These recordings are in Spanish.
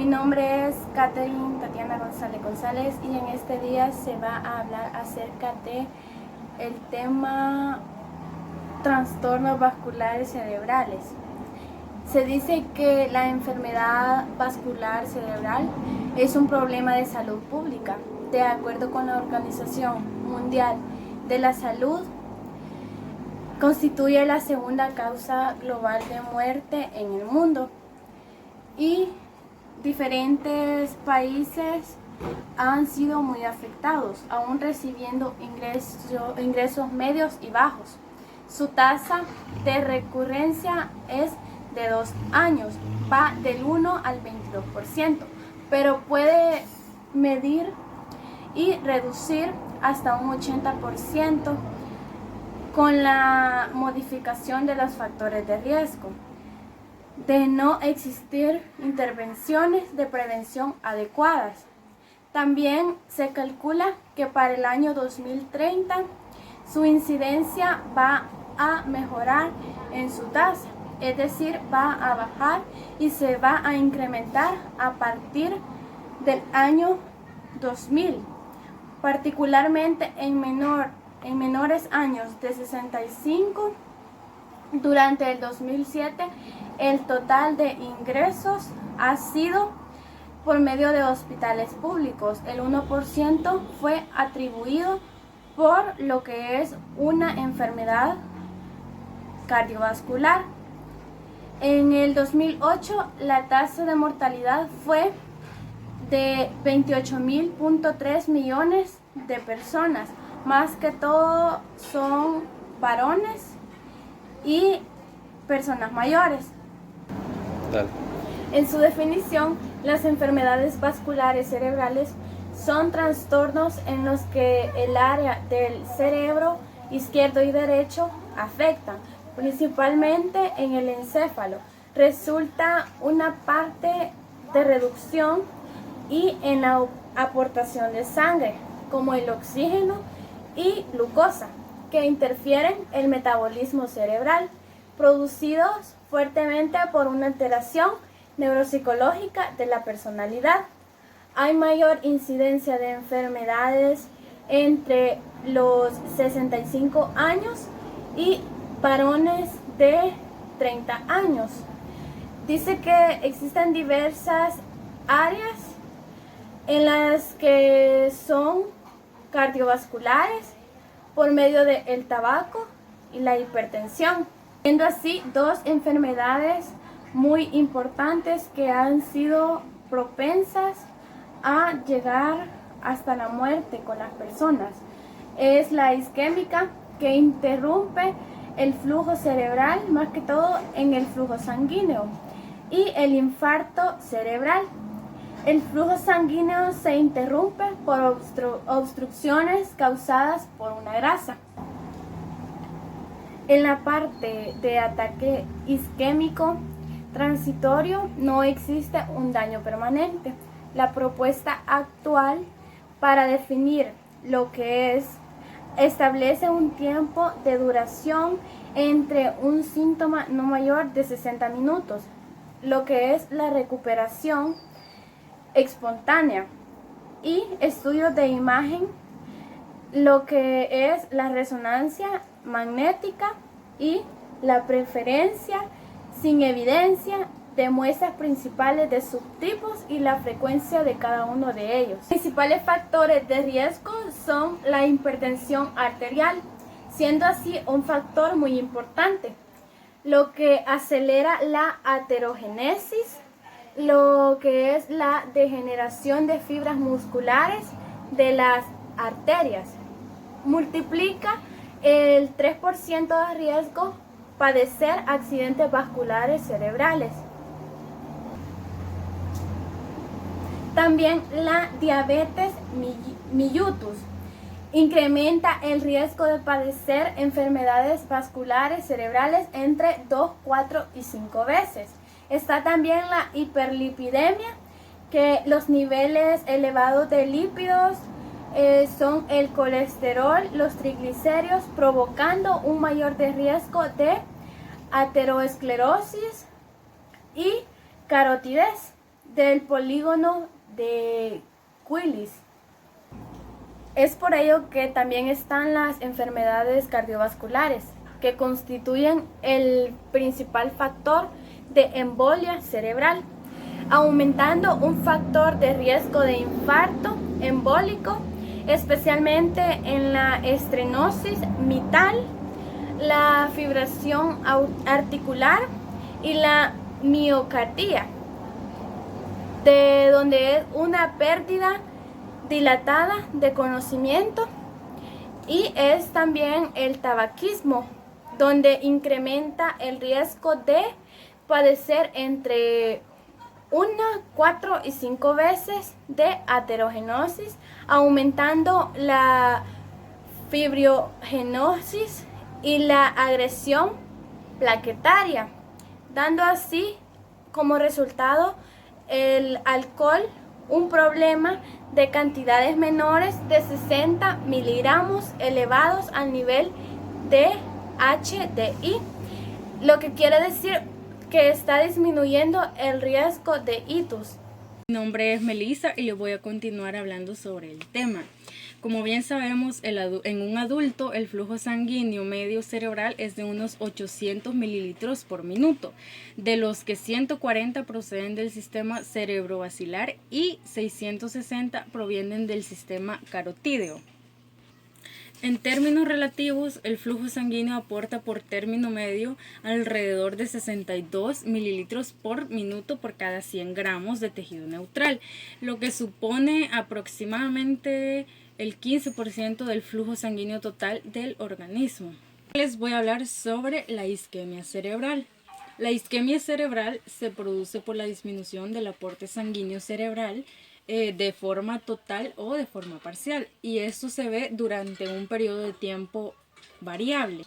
Mi nombre es Catherine Tatiana González y en este día se va a hablar acerca de el tema trastornos vasculares cerebrales. Se dice que la enfermedad vascular cerebral es un problema de salud pública. De acuerdo con la Organización Mundial de la Salud, constituye la segunda causa global de muerte en el mundo y diferentes países han sido muy afectados, aún recibiendo ingresos medios y bajos. Su tasa de recurrencia es de 2 años, va del 1 al 22%, pero puede medir y reducir hasta un 80% con la modificación de los factores de riesgo. De no existir intervenciones de prevención adecuadas. También se calcula que para el año 2030 su incidencia va a mejorar en su tasa, es decir, va a bajar y se va a incrementar a partir del año 2000, particularmente en menores años de 65. Durante el 2007, el total de ingresos ha sido por medio de hospitales públicos. El 1% fue atribuido por lo que es una enfermedad cardiovascular. En el 2008, la tasa de mortalidad fue de 28.3 millones de personas. Más que todo son varones y personas mayores. Dale. En su definición, las enfermedades vasculares cerebrales son trastornos en los que el área del cerebro izquierdo y derecho afectan, principalmente en el encéfalo. Resulta una parte de reducción y en la aportación de sangre, como el oxígeno y glucosa, que interfieren el metabolismo cerebral, producidos fuertemente por una alteración neuropsicológica de la personalidad. Hay mayor incidencia de enfermedades entre los 65 años y varones de 30 años. Dice que existen diversas áreas en las que son cardiovasculares por medio del tabaco y la hipertensión, siendo así dos enfermedades muy importantes que han sido propensas a llegar hasta la muerte con las personas. Es la isquémica, que interrumpe el flujo cerebral, más que todo en el flujo sanguíneo, y el infarto cerebral. El flujo sanguíneo se interrumpe por obstrucciones causadas por una grasa. En la parte de ataque isquémico transitorio no existe un daño permanente. La propuesta actual para definir lo que es establece un tiempo de duración entre un síntoma no mayor de 60 minutos, lo que es la recuperación espontánea, y estudios de imagen, lo que es la resonancia magnética y la preferencia sin evidencia de muestras principales de subtipos y la frecuencia de cada uno de ellos. Los principales factores de riesgo son la hipertensión arterial, siendo así un factor muy importante, lo que acelera la aterogénesis, lo que es la degeneración de fibras musculares de las arterias. Multiplica el 3% de riesgo padecer accidentes vasculares cerebrales. También la diabetes mellitus incrementa el riesgo de padecer enfermedades vasculares cerebrales entre 2, 4 y 5 veces. Está también la hiperlipidemia, que los niveles elevados de lípidos son el colesterol, los triglicéridos, provocando un mayor de riesgo de aterosclerosis y carotidez. del polígono de Willis. Es por ello que también están las enfermedades cardiovasculares, que constituyen el principal factor de embolia cerebral, aumentando un factor de riesgo de infarto embólico, especialmente en la estenosis mitral, la fibrilación articular y la miocardía, de donde es una pérdida dilatada de conocimiento, y es también el tabaquismo, donde incrementa el riesgo de padecer entre 1, 4 y 5 veces de aterogenosis, aumentando la fibrogenosis y la agresión plaquetaria, dando así como resultado el alcohol un problema de cantidades menores de 60 miligramos elevados al nivel de HDI, lo que quiere decir que está disminuyendo el riesgo de ictus. Mi nombre es Melissa y les voy a continuar hablando sobre el tema. Como bien sabemos, en un adulto el flujo sanguíneo medio cerebral es de unos 800 mililitros por minuto, de los que 140 proceden del sistema cerebrovascular y 660 provienen del sistema carotídeo. En términos relativos, el flujo sanguíneo aporta por término medio alrededor de 62 mililitros por minuto por cada 100 gramos de tejido neutral, lo que supone aproximadamente el 15% del flujo sanguíneo total del organismo. Les voy a hablar sobre la isquemia cerebral. La isquemia cerebral se produce por la disminución del aporte sanguíneo cerebral de forma total o de forma parcial, y esto se ve durante un periodo de tiempo variable.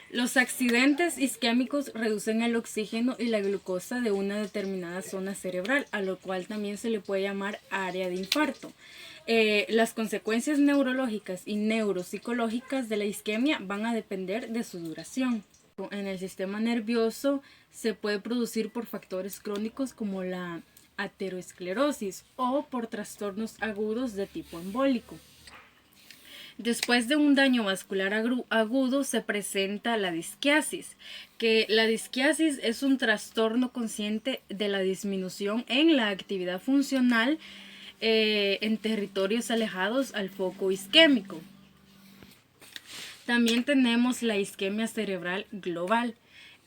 Los accidentes isquémicos reducen el oxígeno y la glucosa de una determinada zona cerebral, a lo cual también se le puede llamar área de infarto. Las consecuencias neurológicas y neuropsicológicas de la isquemia van a depender de su duración. En el sistema nervioso se puede producir por factores crónicos como la aterosclerosis o por trastornos agudos de tipo embólico. Después de un daño vascular agudo se presenta la disquiasis, que la disquiasis es un trastorno consciente de la disminución en la actividad funcional en territorios alejados al foco isquémico. También tenemos la isquemia cerebral global.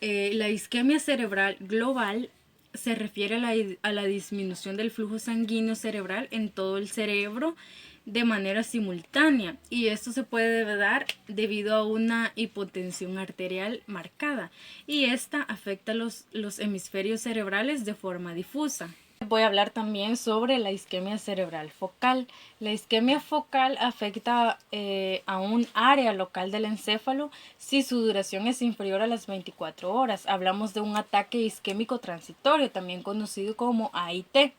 La isquemia cerebral global se refiere a la disminución del flujo sanguíneo cerebral en todo el cerebro de manera simultánea, y esto se puede dar debido a una hipotensión arterial marcada, y esta afecta los hemisferios cerebrales de forma difusa. Voy a hablar también sobre la isquemia cerebral focal. La isquemia focal afecta a un área local del encéfalo si su duración es inferior a las 24 horas. Hablamos de un ataque isquémico transitorio, también conocido como AIT.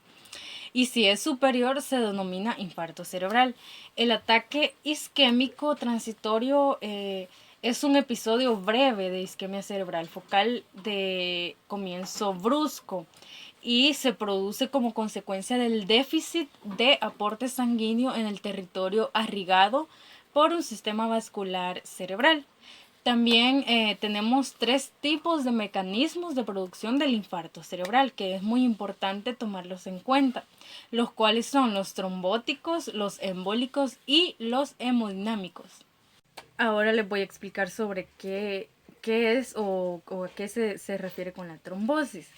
Y si es superior, se denomina infarto cerebral. El ataque isquémico transitorio es un episodio breve de isquemia cerebral focal de comienzo brusco y se produce como consecuencia del déficit de aporte sanguíneo en el territorio irrigado por un sistema vascular cerebral. También tenemos 3 tipos de mecanismos de producción del infarto cerebral, que es muy importante tomarlos en cuenta, los cuales son los trombóticos, los embólicos y los hemodinámicos. Ahora les voy a explicar sobre qué es o a qué se refiere con la trombosis.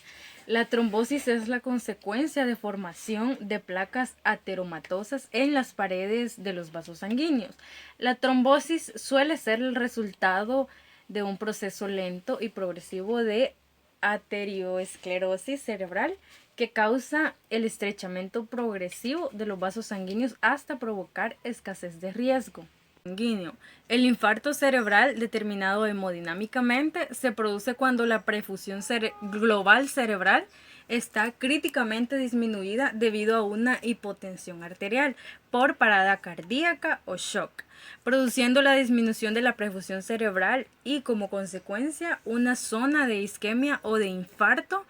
La trombosis es la consecuencia de formación de placas ateromatosas en las paredes de los vasos sanguíneos. La trombosis suele ser el resultado de un proceso lento y progresivo de arteriosclerosis cerebral que causa el estrechamiento progresivo de los vasos sanguíneos hasta provocar escasez de riesgo sanguíneo. El infarto cerebral, determinado hemodinámicamente, se produce cuando la perfusión global cerebral está críticamente disminuida debido a una hipotensión arterial por parada cardíaca o shock, produciendo la disminución de la perfusión cerebral y como consecuencia una zona de isquemia o de infarto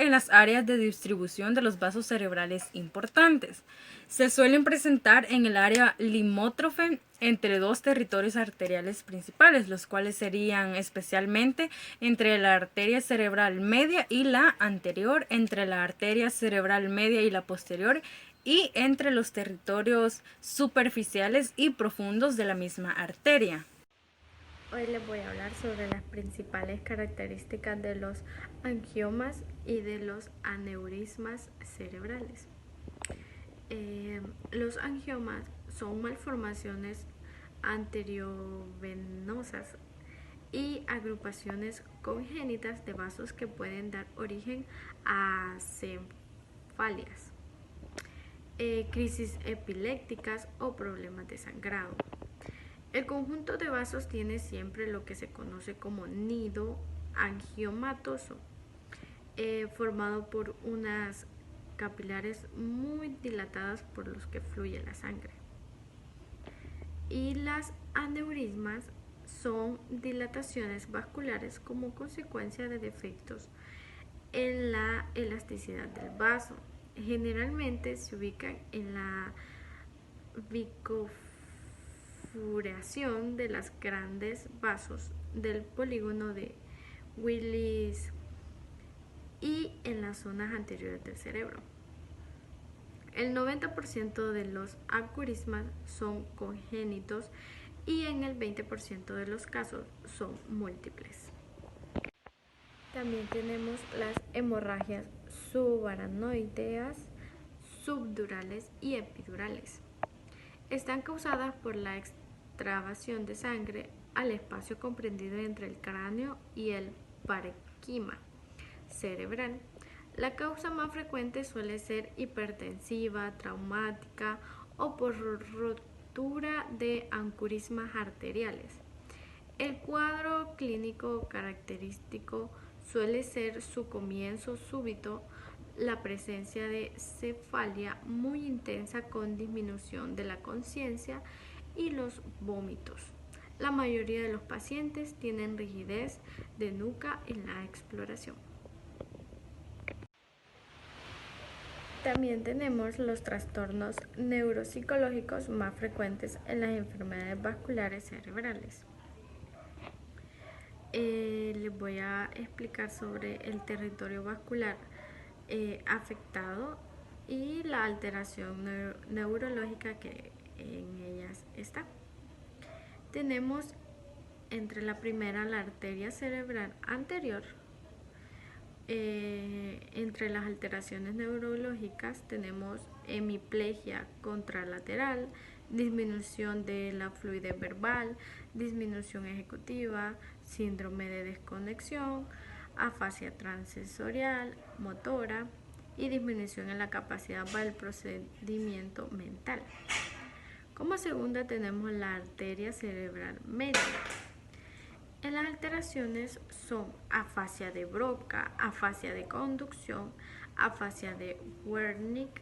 en las áreas de distribución de los vasos cerebrales importantes. Se suelen presentar en el área limítrofe entre dos territorios arteriales principales, los cuales serían especialmente entre la arteria cerebral media y la anterior, entre la arteria cerebral media y la posterior, y entre los territorios superficiales y profundos de la misma arteria. Hoy les voy a hablar sobre las principales características de los angiomas y de los aneurismas cerebrales. Los angiomas son malformaciones anteriovenosas y agrupaciones congénitas de vasos que pueden dar origen a cefalias, crisis epilépticas o problemas de sangrado. El conjunto de vasos tiene siempre lo que se conoce como nido angiomatoso, formado por unas capilares muy dilatadas por los que fluye la sangre. Y las aneurismas son dilataciones vasculares como consecuencia de defectos en la elasticidad del vaso. Generalmente se ubican en la bifurcación de los grandes vasos del polígono de Willis y en las zonas anteriores del cerebro. El 90% de los aneurismas son congénitos y en el 20% de los casos son múltiples. También tenemos las hemorragias subaracnoideas, subdurales y epidurales. Están causadas por la extravasación de sangre al espacio comprendido entre el cráneo y el parénquima cerebral. La causa más frecuente suele ser hipertensiva, traumática o por rotura de aneurismas arteriales. El cuadro clínico característico suele ser su comienzo súbito, la presencia de cefalia muy intensa con disminución de la conciencia y los vómitos. La mayoría de los pacientes tienen rigidez de nuca en la exploración. También tenemos los trastornos neuropsicológicos más frecuentes en las enfermedades vasculares cerebrales. Les voy a explicar sobre el territorio vascular afectado y la alteración neurológica que en ellas está. Tenemos entre la primera la arteria cerebral anterior. Entre las alteraciones neurológicas tenemos hemiplegia contralateral, disminución de la fluidez verbal, disminución ejecutiva, síndrome de desconexión, afasia transsensorial, motora y disminución en la capacidad para el procedimiento mental. Como segunda tenemos la arteria cerebral media. En las alteraciones son afasia de Broca, afasia de conducción, afasia de Wernicke,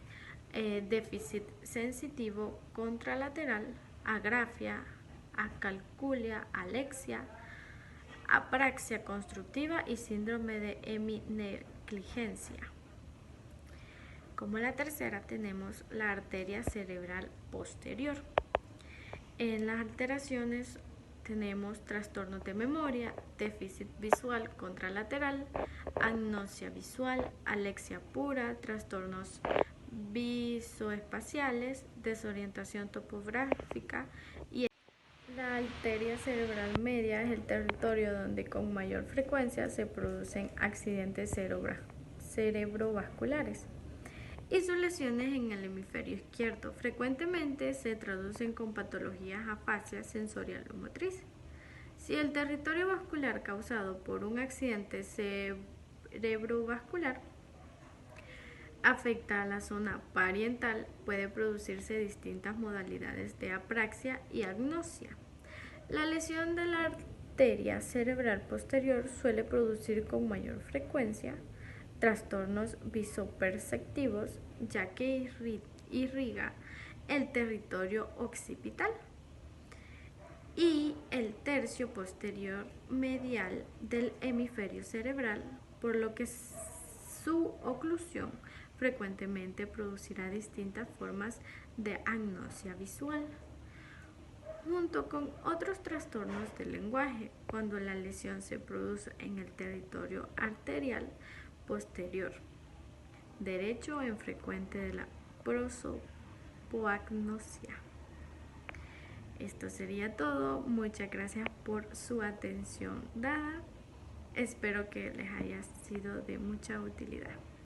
déficit sensitivo contralateral, agrafia, acalculia, alexia, apraxia constructiva y síndrome de heminegligencia. Como la tercera tenemos la arteria cerebral posterior. En las alteraciones tenemos trastornos de memoria, déficit visual contralateral, agnosia visual, alexia pura, trastornos visoespaciales, desorientación topográfica y la arteria cerebral media es el territorio donde con mayor frecuencia se producen accidentes cerebrovasculares y sus lesiones en el hemisferio izquierdo frecuentemente se traducen con patologías afasia sensorial o motriz. Si el territorio vascular causado por un accidente cerebrovascular afecta a la zona parietal, puede producirse distintas modalidades de apraxia y agnosia. La lesión de la arteria cerebral posterior suele producir con mayor frecuencia trastornos visoperceptivos, ya que irriga el territorio occipital y el tercio posterior medial del hemisferio cerebral, por lo que Su oclusión frecuentemente producirá distintas formas de agnosia visual, junto con otros trastornos del lenguaje, cuando la lesión se produce en el territorio arterial posterior derecho en frecuente de la prosopoagnosia. Esto sería todo. Muchas gracias por su atención dada. Espero que les haya sido de mucha utilidad.